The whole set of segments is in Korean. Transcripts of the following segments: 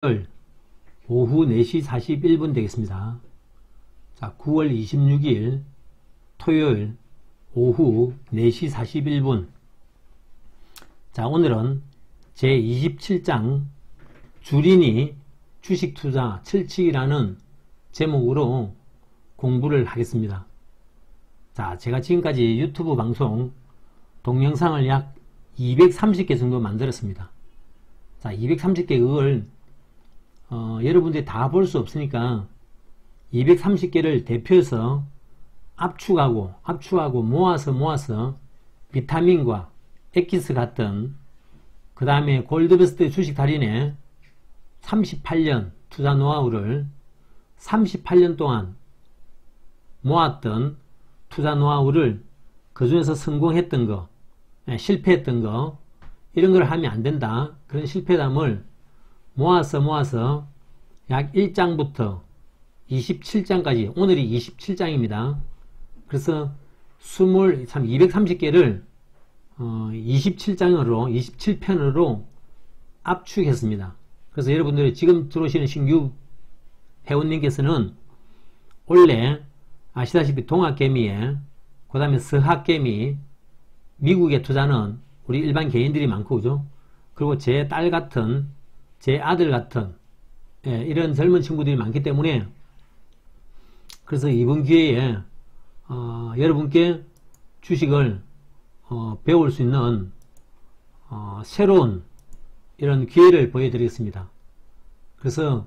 오후 4시 41분 되겠습니다. 자, 9월 26일 토요일 오후 4시 41분. 자, 오늘은 제27장 주린이 주식투자 철칙이라는 제목으로 공부를 하겠습니다. 자, 제가 지금까지 유튜브 방송 동영상을 약 230개 정도 만들었습니다. 자, 230개 그걸 여러분들이 다 볼 수 없으니까 230개를 대표해서 압축하고 모아서 비타민과 엑기스 같은, 그 다음에 골드베스트 주식 달인의 38년 투자 노하우를 38년 동안 모았던 투자 노하우를 그 중에서 성공했던 거, 실패했던 거, 이런 걸 하면 안 된다, 그런 실패담을 모아서 약 1장부터 27장까지, 오늘이 27장입니다. 그래서 230개를 27장으로 27편으로 압축했습니다. 그래서 여러분들이 지금 들어오시는 신규 회원님께서는 원래 아시다시피 동학개미에, 그 다음에 서학개미, 미국에 투자는 우리 일반 개인들이 많고, 그죠? 그리고 제 딸 같은, 제 아들 같은, 이런 젊은 친구들이 많기 때문에, 그래서 이번 기회에 여러분께 주식을 배울 수 있는 새로운 이런 기회를 보여드리겠습니다. 그래서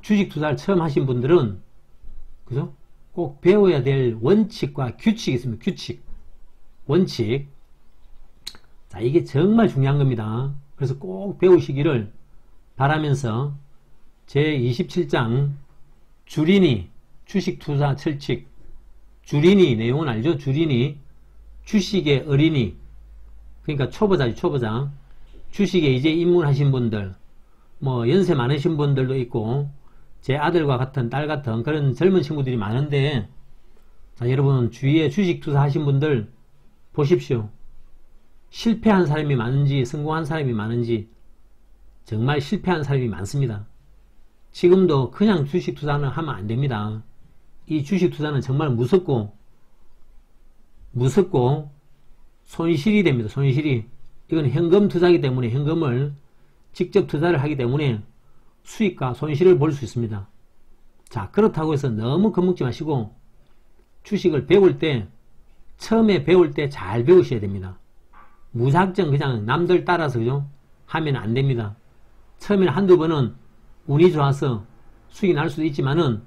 주식 투자를 처음 하신 분들은, 그죠? 꼭 배워야 될 원칙과 규칙이 있습니다. 규칙, 원칙. 자, 이게 정말 중요한 겁니다. 그래서 꼭 배우시기를 바라면서 제27장 주린이 주식투자 철칙, 주린이 내용은 알죠? 주린이 주식의 어린이, 그러니까 초보자죠. 초보자. 주식에 이제 입문하신 분들, 뭐 연세 많으신 분들도 있고 제 아들과 같은, 딸 같은 그런 젊은 친구들이 많은데, 자, 여러분 주위에 주식 투자하신 분들 보십시오. 실패한 사람이 많은지 성공한 사람이 많은지, 정말 실패한 사람이 많습니다. 지금도 그냥 주식 투자는 하면 안 됩니다. 이 주식 투자는 정말 무섭고 손실이 됩니다. 손실이. 이건 현금 투자이기 때문에, 현금을 직접 투자를 하기 때문에 수익과 손실을 볼 수 있습니다. 자, 그렇다고 해서 너무 겁먹지 마시고 주식을 배울 때, 처음에 배울 때 잘 배우셔야 됩니다. 무작정 그냥 남들 따라서, 그죠? 하면 안 됩니다. 처음에는 한두 번은 운이 좋아서 수익이 날 수도 있지만은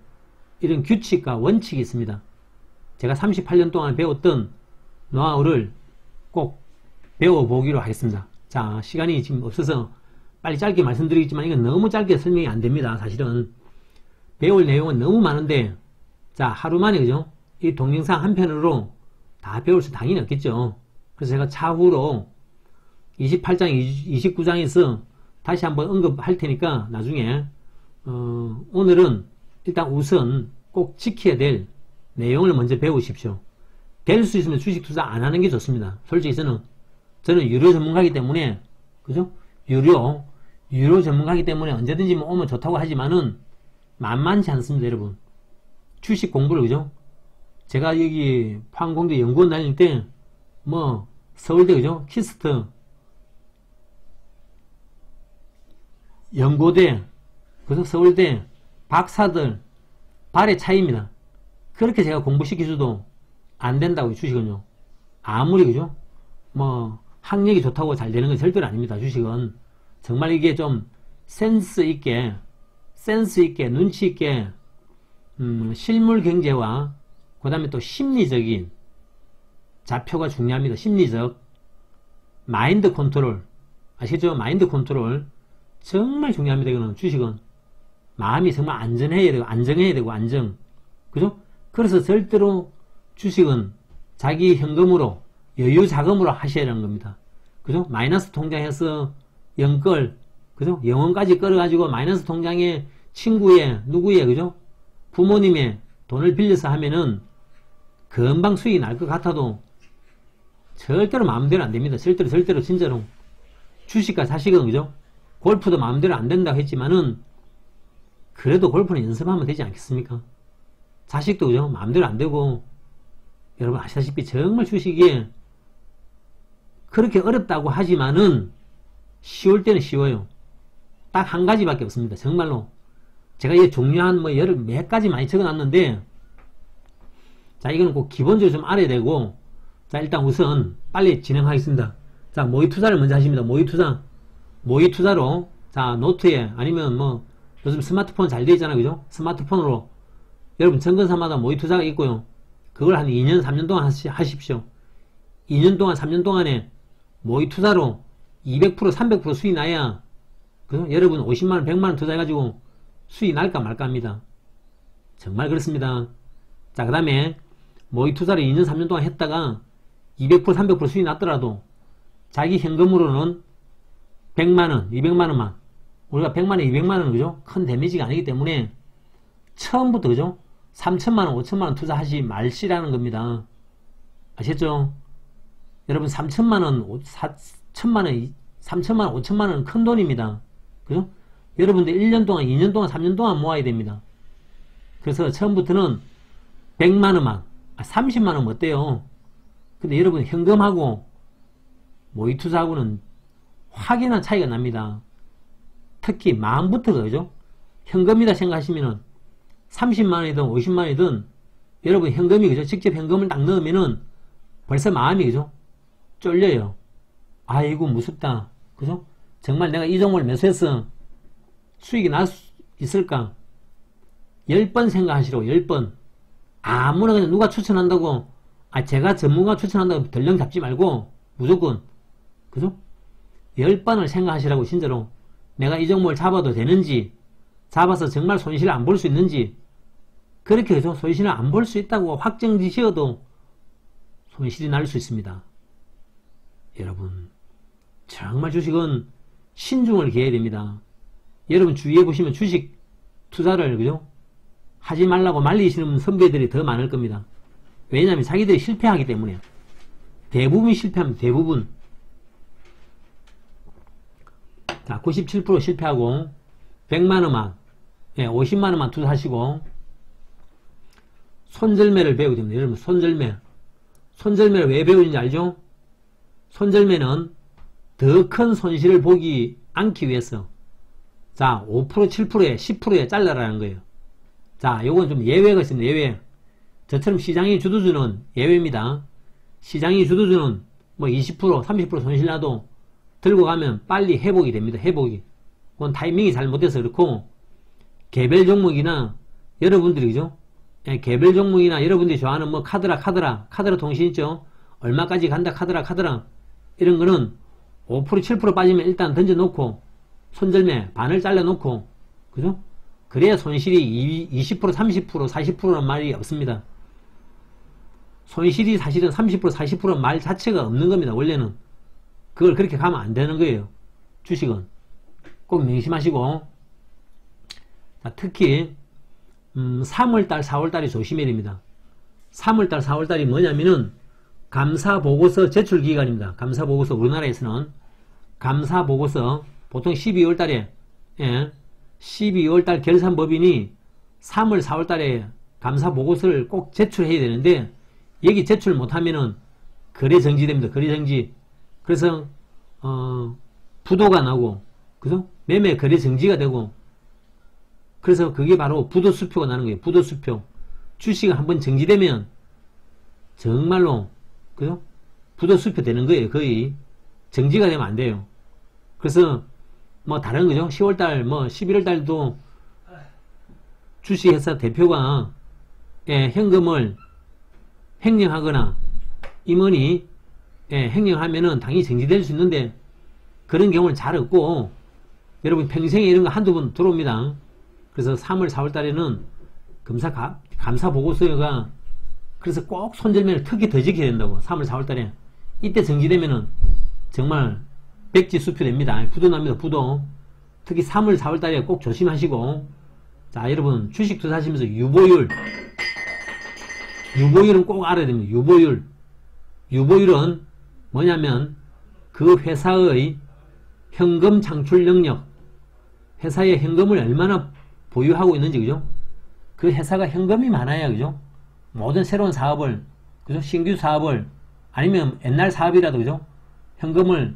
이런 규칙과 원칙이 있습니다. 제가 38년 동안 배웠던 노하우를 꼭 배워보기로 하겠습니다. 자, 시간이 지금 없어서 빨리 짧게 말씀드리겠지만 이건 너무 짧게 설명이 안 됩니다. 사실은 배울 내용은 너무 많은데, 자, 하루 만에, 그죠? 이 동영상 한 편으로 다 배울 수 당연히 없겠죠. 그래서 제가 차후로 28장, 29장에서 다시 한번 언급할 테니까 나중에, 오늘은 일단 우선 꼭 지켜야 될 내용을 먼저 배우십시오. 될 수 있으면 주식 투자 안 하는 게 좋습니다. 솔직히 저는 유료 전문가이기 때문에, 그죠? 유료 전문가이기 때문에 언제든지 뭐 오면 좋다고 하지만은 만만치 않습니다, 여러분. 주식 공부를, 그죠? 제가 여기 포항공대 연구원 다닐 때, 뭐, 서울대, 그죠? 키스트, 연고대, 그죠? 서울대, 박사들, 발의 차이입니다. 그렇게 제가 공부시키셔도 안 된다고요, 주식은요. 아무리, 그죠? 뭐, 학력이 좋다고 잘 되는 건 절대로 아닙니다, 주식은. 정말 이게 좀 센스 있게, 눈치 있게, 실물 경제와, 그 다음에 또 심리적인 좌표가 중요합니다. 심리적. 마인드 컨트롤. 아시죠? 마인드 컨트롤. 정말 중요합니다, 이거는. 주식은. 마음이 정말 안정해야 되고, 안정. 그죠? 그래서 절대로 주식은 자기 현금으로, 여유 자금으로 하셔야 하는 겁니다. 그죠? 마이너스 통장에서 영끌, 그죠? 영원까지 끌어가지고 마이너스 통장에 친구의, 누구의, 그죠? 부모님의 돈을 빌려서 하면은 금방 수익이 날 것 같아도 절대로 마음대로 안 됩니다. 절대로 진짜로. 주식과 사실은, 그죠? 골프도 마음대로 안 된다고 했지만은 그래도 골프는 연습하면 되지 않겠습니까? 자식도 그죠? 마음대로 안 되고 여러분 아시다시피 정말 주식이 그렇게 어렵다고 하지만은 쉬울 때는 쉬워요. 딱 한 가지밖에 없습니다. 정말로 제가 이 중요한 뭐 여러 몇 가지 많이 적어놨는데 자 이거는 꼭 기본적으로 좀 알아야 되고 자 일단 우선 빨리 진행하겠습니다. 자 모의 투자를 먼저 하십니다. 모의 투자로 자 노트에 아니면 뭐 요즘 스마트폰 잘 되어 있잖아요. 그죠? 스마트폰으로 여러분 증권사마다 모의 투자가 있고요. 그걸 한 2년 3년 동안 하십시오. 2년 동안 3년 동안에 모의 투자로 200% 300% 수익 나야 그죠? 여러분 50만원 100만원 투자해가지고 수익 날까 말까 합니다. 정말 그렇습니다. 자 그 다음에 모의 투자를 2년 3년 동안 했다가 200% 300% 수익 났더라도 자기 현금으로는 100만원 200만원만 우리가 100만원 200만원은 그죠? 큰 데미지가 아니기 때문에 처음부터 그죠? 3천만원 5천만원 투자하지 말시라는 겁니다. 아셨죠? 여러분 3천만원 4천만원 3천만원 5천만원은 큰 돈입니다. 그죠? 여러분들 1년 동안 2년 동안 3년 동안 모아야 됩니다. 그래서 처음부터는 100만원만 30만원 어때요? 근데 여러분 현금하고 모의 투자하고는 확연한 차이가 납니다. 특히 마음부터가 그죠? 현금이다 생각하시면은 30만원이든 50만원이든 여러분 현금이 그죠? 직접 현금을 딱 넣으면은 벌써 마음이 그죠? 쫄려요. 아이고 무섭다. 그죠? 정말 내가 이 종목을 매수해서 수익이 날 수 있을까? 10번 생각하시라고 10번. 아무나 그냥 누가 추천한다고 제가 전문가 추천한다고 덜렁 잡지 말고 무조건 그죠? 10번을 생각하시라고 진짜로 내가 이 종목을 잡아도 되는지 잡아서 정말 손실을 안 볼 수 있는지 그렇게 해서 손실을 안 볼 수 있다고 확정지시어도 손실이 날 수 있습니다. 여러분 정말 주식은 신중을 기해야 됩니다. 여러분 주위에 보시면 주식 투자를 그죠? 하지 말라고 말리시는 선배들이 더 많을 겁니다. 왜냐하면 자기들이 실패하기 때문에 대부분 실패합니다. 대부분 자 97% 실패하고 100만원만 50만원만 투자하시고 손절매를 배우게 됩니다. 여러분 손절매를 왜 배우는지 알죠? 손절매는 더 큰 손실을 보기 않기 위해서 자 5% 7%에 10%에 잘라라는 거예요. 자 요건 좀 예외가 있습니다. 예외 저처럼 시장이 주도주는 예외입니다. 시장이 주도주는 뭐 20% 30% 손실 나도 들고 가면 빨리 회복이 됩니다. 회복이 그건 타이밍이 잘못돼서 그렇고 개별 종목이나 여러분들이 그죠? 개별 종목이나 여러분들이 좋아하는 뭐 카드라 통신 있죠? 얼마까지 간다 카드라 이런 거는 5% 7% 빠지면 일단 던져놓고 손절매 반을 잘라놓고 그죠? 그래야 손실이 20% 30% 40%란 말이 없습니다. 손실이 사실은 30% 40% 말 자체가 없는 겁니다. 원래는 그걸 그렇게 가면 안 되는 거예요. 주식은 꼭 명심하시고 자, 특히 3월달 4월달이 조심해야 됩니다. 3월달 4월달이 뭐냐면은 감사보고서 제출기간입니다. 감사보고서 우리나라에서는 감사보고서 보통 12월달에 12월달 결산법인이 3월 4월달에 감사보고서를 꼭 제출해야 되는데 여기 제출 못하면은 거래 정지됩니다. 거래 정지. 그래서 부도가 나고 그죠? 매매 거래 정지가 되고 그래서 그게 바로 부도수표가 나는 거예요. 부도수표. 주식이 한번 정지되면 정말로 그죠? 부도수표 되는 거예요. 거의 정지가 되면 안 돼요. 그래서 뭐 다른 거죠. 10월달 뭐 11월달도 주식회사 대표가 현금을 횡령하거나 임원이 횡령하면은 당연히 정지될 수 있는데 그런 경우는 잘 없고 여러분 평생에 이런 거 한두 번 들어옵니다. 그래서 3월 4월 달에는 감사 보고서가 그래서 꼭 손절매를 특히 더 지켜야 된다고. 3월 4월 달에 이때 정지되면은 정말 백지수표 됩니다. 부도 납니다. 부도. 특히 3월 4월 달에 꼭 조심하시고 자 여러분 주식 투자하시면서 유보율은 꼭 알아야 됩니다. 유보율은 뭐냐면 그 회사의 현금 창출 능력 회사에 현금을 얼마나 보유하고 있는지, 그죠? 그 회사가 현금이 많아야, 그죠? 모든 새로운 사업을, 그죠? 신규 사업을, 아니면 옛날 사업이라도, 그죠? 현금을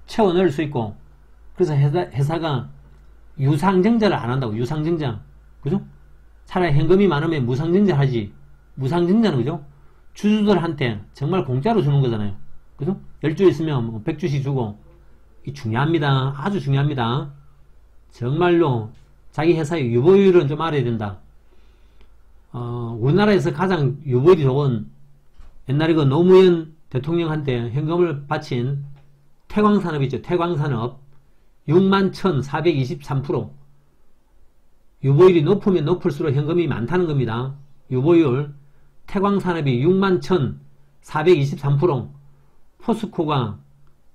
채워 넣을 수 있고, 그래서 회사가 유상증자를 안 한다고, 유상증자. 그죠? 차라리 현금이 많으면 무상증자 하지. 무상증자는, 그죠? 주주들한테 정말 공짜로 주는 거잖아요. 그죠? 10주 있으면 뭐 100주씩 주고, 이 중요합니다. 아주 중요합니다. 정말로 자기 회사의 유보율은 좀 알아야 된다. 우리나라에서 가장 유보율이 좋은, 옛날에 그 노무현 대통령한테 현금을 바친 태광산업 있죠. 태광산업 61,423%. 유보율이 높으면 높을수록 현금이 많다는 겁니다. 유보율. 태광산업이 61,423%. 포스코가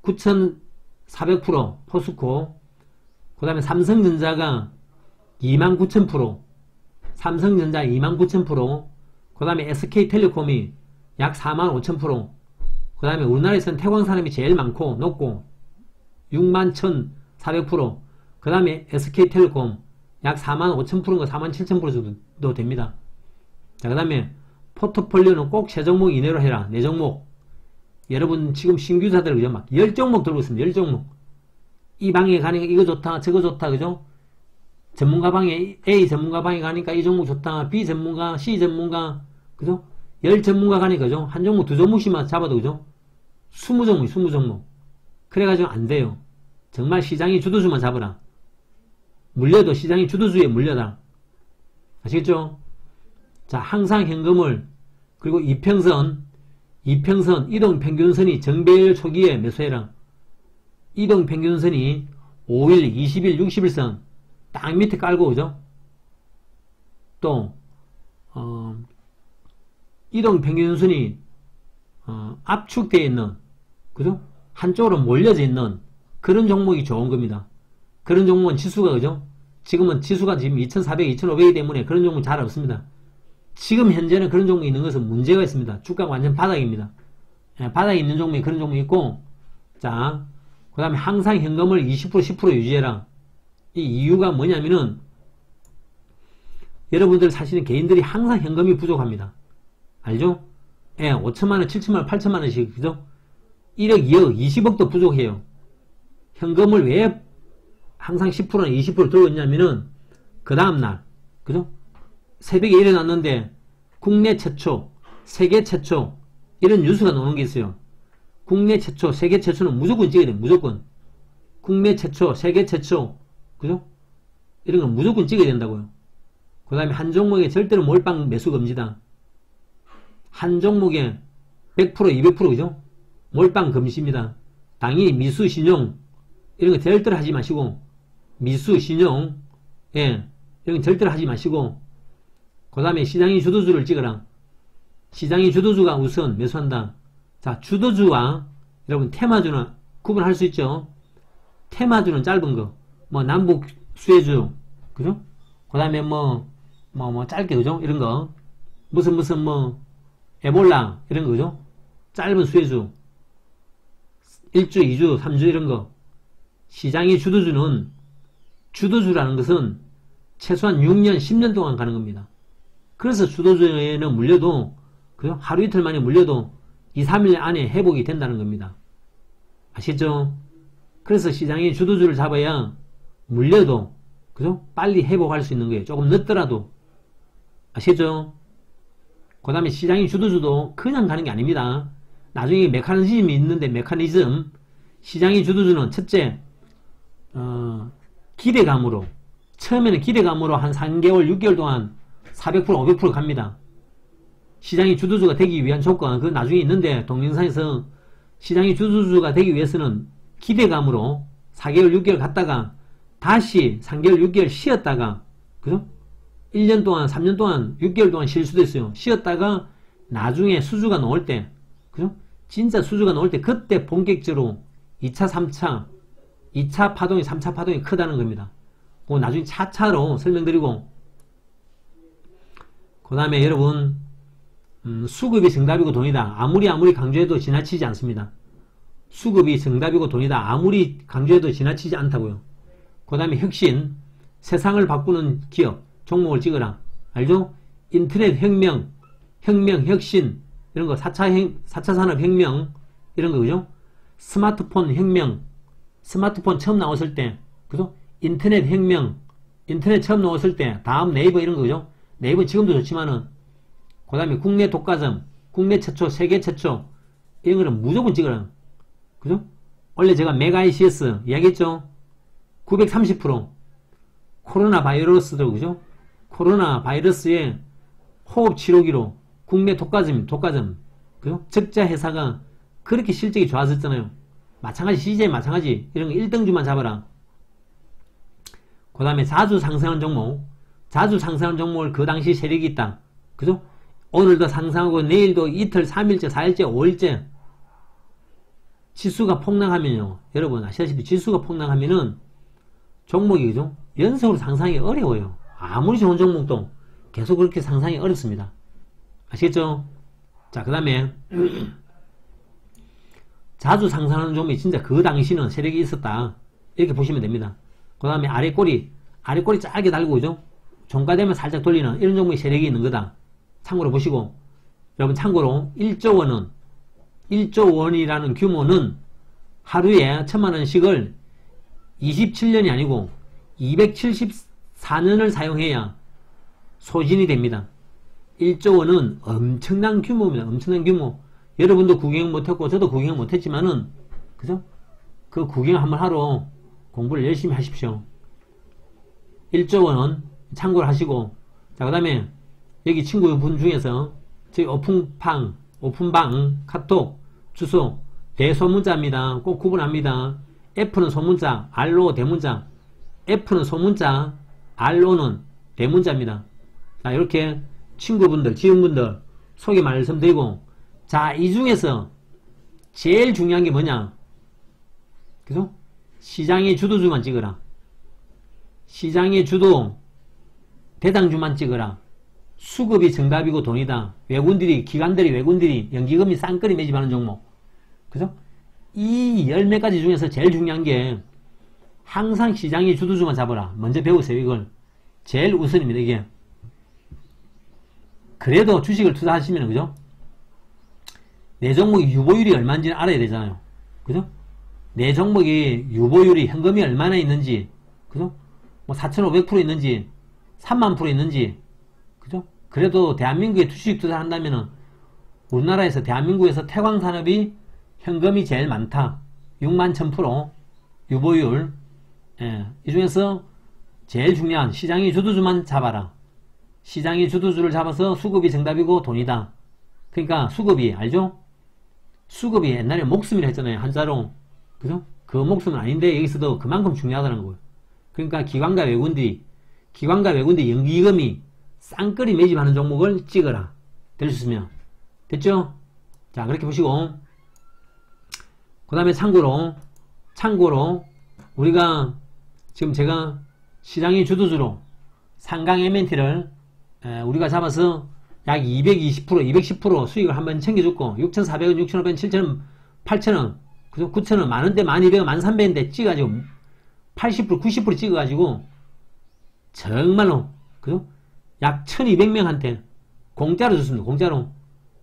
9,400%. 포스코. 그 다음에 삼성전자가 29,000%. 삼성전자 29,000%. 그 다음에 SK텔레콤이 약 45,000%. 그 다음에 우리나라에서는 태광산업이 제일 많고 높고 61,400%. 그 다음에 SK텔레콤 약 45,000%인가 47,000% 정도 됩니다. 자, 그 다음에 포트폴리오는 꼭 세 종목 이내로 해라. 네 종목. 여러분 지금 신규사들 그죠? 막 10종목 들고 있습니다. 10종목. 이 방에 가니까 이거 좋다, 저거 좋다, 그죠? 전문가 방에, A 전문가 방에 가니까 이 종목 좋다, B 전문가, C 전문가, 그죠? 10 전문가 가니까, 그죠? 한 종목, 두 종목씩만 잡아도, 그죠? 20종목, 20종목. 그래가지고 안 돼요. 정말 시장이 주도주만 잡으라. 물려도 시장이 주도주에 물려라. 아시겠죠? 자, 항상 현금을, 그리고 이평선, 이동평균선이 정배열 초기에 매수해라. 이동평균선이 5일, 20일, 60일선 딱 밑에 깔고, 그죠? 또 이동평균선이 압축되어 있는, 그죠? 한쪽으로 몰려져 있는 그런 종목이 좋은 겁니다. 그런 종목은 지수가, 그죠? 지금은 지수가 지금 2,400, 2,500이기 때문에 그런 종목 잘 없습니다. 지금 현재는 그런 종목이 있는 것은 문제가 있습니다. 주가가 완전 바닥입니다. 바닥에 있는 종목이 그런 종목이 있고, 자, 그 다음에 항상 현금을 20%, 10% 유지해라. 이 이유가 뭐냐면은, 여러분들 사시는 개인들이 항상 현금이 부족합니다. 알죠? 5천만원, 7천만원, 8천만원씩, 그죠? 1억, 2억, 20억도 부족해요. 현금을 왜 항상 10%나 20% 들고 있냐면은, 그 다음날, 그죠? 새벽에 일어났는데, 국내 최초, 세계 최초, 이런 뉴스가 나오는 게 있어요. 국내 최초, 세계 최초는 무조건 찍어야 돼요. 무조건. 국내 최초, 세계 최초, 그죠? 이런 건 무조건 찍어야 된다고요. 그 다음에 한 종목에 절대로 몰빵 매수 금지다. 한 종목에 100%, 200%, 그죠? 몰빵 금지입니다. 당연히 미수, 신용, 이런 거 절대로 하지 마시고, 미수, 신용, 이런 거 절대로 하지 마시고, 그 다음에 시장의 주도주를 찍어라. 시장의 주도주가 우선 매수한다. 자, 주도주와 여러분 테마주는 구분할 수 있죠. 테마주는 짧은 거, 뭐 남북 수혜주, 그죠? 그 다음에 뭐 짧게, 그죠? 이런 거 무슨 뭐 에볼라 이런 거, 그죠? 짧은 수혜주 1주, 2주, 3주 이런 거. 시장의 주도주라는 것은 최소한 6년, 10년 동안 가는 겁니다. 그래서 주도주에는 물려도, 그죠? 하루 이틀 만에 물려도 2, 3일 안에 회복이 된다는 겁니다. 아시죠? 그래서 시장의 주도주를 잡아야 물려도, 그죠? 빨리 회복할 수 있는 거예요. 조금 늦더라도. 아시죠? 그 다음에 시장의 주도주도 그냥 가는 게 아닙니다. 나중에 메커니즘이 있는데, 메커니즘. 시장의 주도주는 첫째, 기대감으로. 처음에는 기대감으로 한 3개월, 6개월 동안 400%, 500% 갑니다. 시장의 주도주가 되기 위한 조건, 그건 나중에 있는데, 동영상에서 시장의 주도주가 되기 위해서는 기대감으로 4개월, 6개월 갔다가 다시 3개월, 6개월 쉬었다가, 그죠? 1년 동안, 3년 동안, 6개월 동안 쉴 수도 있어요. 쉬었다가 나중에 수주가 나올 때, 그죠? 진짜 수주가 나올 때 그때 본격적으로 2차, 3차, 2차 파동이, 3차 파동이 크다는 겁니다. 그거 나중에 차차로 설명드리고, 그 다음에 여러분, 수급이 정답이고 돈이다. 아무리 강조해도 지나치지 않습니다. 수급이 정답이고 돈이다. 아무리 강조해도 지나치지 않다고요. 그 다음에 혁신. 세상을 바꾸는 기업 종목을 찍어라. 알죠? 인터넷 혁명, 혁신 이런 거 4차 산업혁명 이런 거 그죠? 스마트폰 혁명, 스마트폰 처음 나왔을 때 그죠? 인터넷 혁명, 인터넷 처음 나왔을 때 다음 네이버 이런 거 그죠? 네이버 지금도 좋지만은 그 다음에 국내 독과점, 국내 최초, 세계 최초 이런 거는 무조건 찍어라. 그죠? 원래 제가 메가ICS 이야기했죠? 930% 코로나 바이러스도 그죠? 코로나 바이러스의 호흡 치료기로 국내 독과점 그죠? 적자 회사가 그렇게 실적이 좋았었잖아요. 마찬가지 CJ 마찬가지 이런 거 1등주만 잡아라. 그 다음에 자주 상승하는 종목을 그 당시 세력이 있다. 그죠? 오늘도 상승하고 내일도 이틀, 3일째, 4일째, 5일째 지수가 폭락하면요. 여러분 아시다시피 지수가 폭락하면은 종목이 그죠? 연속으로 상상이 어려워요. 아무리 좋은 종목도 계속 그렇게 상상이 어렵습니다. 아시겠죠? 자, 그 다음에 자주 상승하는 종목이 진짜 그 당시는 세력이 있었다. 이렇게 보시면 됩니다. 그 다음에 아래 꼬리 짧게 달고 그죠? 종가되면 살짝 돌리는 이런 종목이 세력이 있는 거다. 참고로 보시고 여러분 참고로 1조 원이라는 규모는 하루에 1000만원씩을 27년이 아니고 274년을 사용해야 소진이 됩니다. 1조 원은 엄청난 규모입니다. 엄청난 규모. 여러분도 구경 못했고 저도 구경 못했지만은 그죠? 그 구경 한번 하러 공부를 열심히 하십시오. 1조 원은 참고를 하시고 자 그 다음에 여기 친구분 중에서 저희 오픈방 카톡 주소 대소문자입니다. 꼭 구분합니다. F는 소문자, R로 대문자. F는 소문자, R로는 대문자입니다. 자 이렇게 친구분들, 지인분들 소개 말씀드리고 자 이 중에서 제일 중요한 게 뭐냐 그죠? 시장의 주도주만 찍어라. 시장의 주도 대장주만 찍어라. 수급이 정답이고 돈이다. 기관들이 외국인들이 연기금이 쌍끌이 매집하는 종목. 그죠? 이 10몇 가지 중에서 제일 중요한 게 항상 시장의 주도주만 잡아라. 먼저 배우세요. 이걸. 제일 우선입니다. 이게. 그래도 주식을 투자하시면 그죠? 내 종목이 유보율이 얼마인지는 알아야 되잖아요. 그죠? 내 종목이 유보율이 현금이 얼마나 있는지 그죠? 뭐 4,500% 있는지 30,000% 있는지 그죠? 그래도 대한민국에 주식 투자를 한다면은 우리나라에서 대한민국에서 태광산업이 현금이 제일 많다. 61,000% 유보율. 이 중에서 제일 중요한 시장의 주도주만 잡아라. 시장의 주도주를 잡아서 수급이 정답이고 돈이다. 그러니까 수급이 알죠? 수급이 옛날에 목숨이라 했잖아요. 한자로. 그죠? 그 목숨은 아닌데 여기서도 그만큼 중요하다는 거예요. 그러니까 기관과 외국인들이 연기금이 쌍끌이 매집하는 종목을 찍어라. 될 수 있으면. 됐죠? 자 그렇게 보시고 그 다음에 참고로 우리가 지금 제가 시장의 주도주로 상강 MNT를 우리가 잡아서 약 220%, 210% 수익을 한번 챙겨줬고 6,400원, 6,500원, 7,000원, 8,000원, 그죠? 9,000원, 만원대, 1200원, 1300원대 찍어가지고 80%, 90% 찍어가지고 정말로 그죠? 약 1200명한테 공짜로 줬습니다. 공짜로.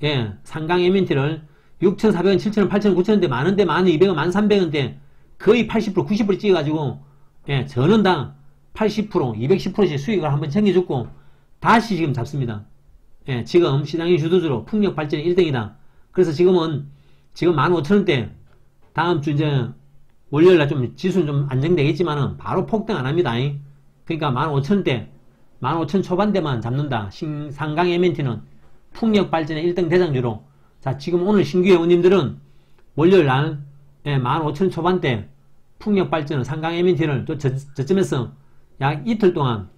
예, 상강 MNT를 6,400원, 7,000원, 8,000원, 9,000원대, 만원대, 1200원, 1300원대 거의 80%, 90% 찍어가지고 예, 전원당 80%, 210%씩 수익을 한번 챙겨줬고 다시 지금 잡습니다. 예, 지금 시장의 주도주로 풍력 발전이 1등이다. 그래서 지금 15,000원대 다음 주 이제 월요일날 좀 지수는 좀 안정되겠지만은 바로 폭등 안 합니다. 그러니까 15,000원대 15,000 초반대만 잡는다. 상강 MNT는 풍력 발전의 1등 대장주로. 자, 지금 오늘 신규 회원님들은 월요일날 15,000 초반대 풍력 발전은 상강 MNT를 또 저점에서 약 이틀 동안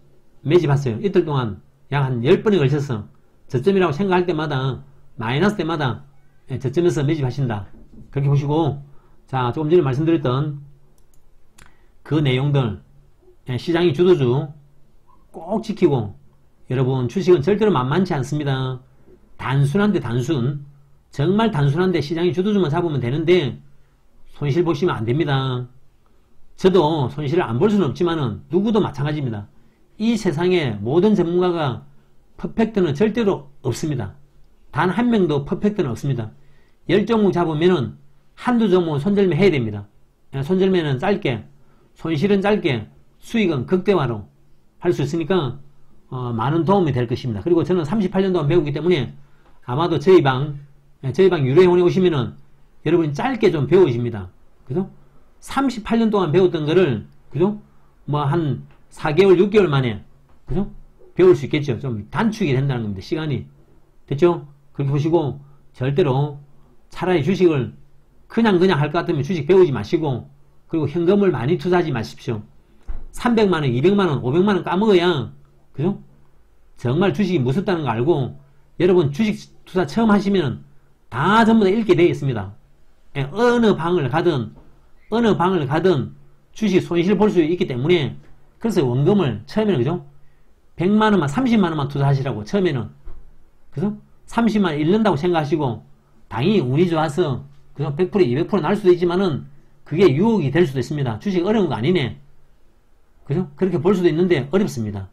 매집했어요. 이틀 동안 약 한 10번에 걸쳐서 저점이라고 생각할 때마다 마이너스 때마다 저점에서 매집하신다. 그렇게 보시고 자 조금 전에 말씀드렸던 그 내용들 시장의 주도주 꼭 지키고 여러분 주식은 절대로 만만치 않습니다. 단순한데 정말 단순한데 시장의 주도주만 잡으면 되는데 손실 보시면 안됩니다. 저도 손실을 안 볼 수는 없지만은 누구도 마찬가지입니다. 이 세상에 모든 전문가가 퍼펙트는 절대로 없습니다. 단 한 명도 퍼펙트는 없습니다. 10종목 잡으면은 한두 종목은 손절매 해야 됩니다. 손절매는 짧게, 손실은 짧게, 수익은 극대화로 할 수 있으니까 많은 도움이 될 것입니다. 그리고 저는 38년 동안 배우기 때문에 아마도 저희 방 유료회원에 오시면은 여러분이 짧게 좀 배우십니다. 그죠? 38년 동안 배웠던 거를, 그죠? 뭐 한 4개월, 6개월 만에, 그죠? 배울 수 있겠죠. 좀 단축이 된다는 겁니다. 시간이. 됐죠? 그렇게 보시고, 절대로 차라리 주식을 그냥 할 것 같으면 주식 배우지 마시고, 그리고 현금을 많이 투자하지 마십시오. 300만원, 200만원, 500만원 까먹어야, 그죠? 정말 주식이 무섭다는 거 알고, 여러분 주식 투자 처음 하시면 다 전부 다 읽게 되어 있습니다. 어느 방을 가든 주식 손실 볼 수 있기 때문에, 그래서 원금을 처음에는, 그죠? 100만원만, 30만원만 투자하시라고, 처음에는. 그죠? 30만원 잃는다고 생각하시고, 당연히 운이 좋아서, 그죠? 100%, 200% 날 수도 있지만은, 그게 유혹이 될 수도 있습니다. 주식 어려운 거 아니네. 그죠? 그렇게 볼 수도 있는데, 어렵습니다.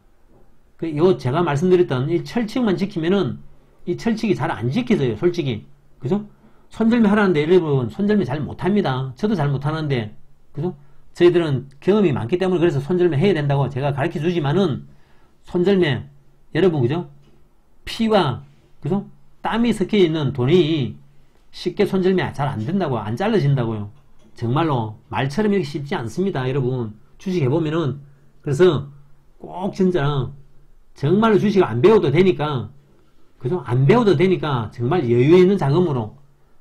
제가 말씀드렸던 이 철칙만 지키면은, 이 철칙이 잘 안 지켜져요, 솔직히. 그죠? 손절매 하라는데, 여러분, 손절매 잘 못합니다. 저도 잘 못하는데, 그죠? 저희들은 경험이 많기 때문에 그래서 손절매 해야 된다고 제가 가르쳐 주지만은, 손절매, 여러분, 그죠? 피와, 그죠? 땀이 섞여 있는 돈이 쉽게 손절매 잘 안 된다고, 안 잘라진다고요. 정말로, 말처럼 이렇게 쉽지 않습니다, 여러분. 주식 해보면은, 그래서 꼭 진짜, 정말로 주식을 안 배워도 되니까, 그죠? 안 배워도 되니까, 정말 여유 있는 자금으로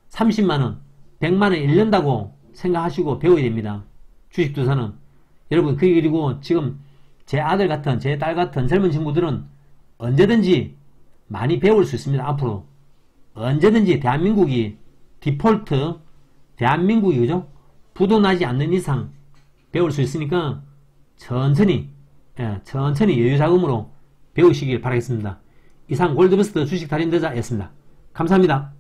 30만원, 100만원 잃는다고 생각하시고 배워야 됩니다. 주식 투자는. 여러분, 그리고 지금 제 아들 같은, 제 딸 같은 젊은 친구들은 언제든지 많이 배울 수 있습니다. 앞으로. 언제든지 대한민국이 디폴트, 대한민국이, 그죠? 부도 나지 않는 이상 배울 수 있으니까 천천히 여유 자금으로 배우시길 바라겠습니다. 이상 골드버스터 주식 달인대자였습니다. 감사합니다.